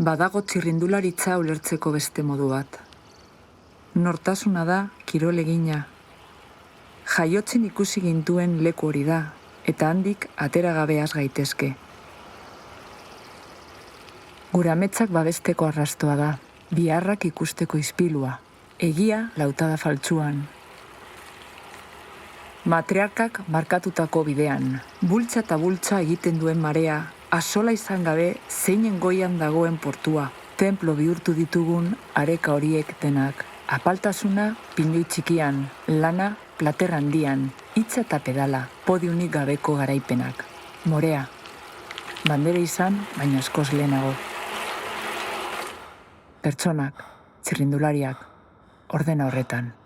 Badago txirrindularitza ulertzeko beste modu bat. Nortasuna da kirol egina. Jaiotzen ikusi gintuen leku hori da, eta handik atera gabeaz gaitezke. Gure ametsak babesteko arrastoa da, biharrak ikusteko ispilua, egia lautada faltsuan. Matriarkak markatutako bidean, bultza eta bultza egiten duen marea, asola izan gabe zeinen goian dagoen portua, templo bihurtu ditugun areka horiek denak. Apaltasuna pinoi txikian, lana plater handian, hitza eta pedala, podiunik gabeko garaipenak. Morea, bandera izan, baina askoz lehenago. Pertsonak, txirrindulariak, ordena horretan.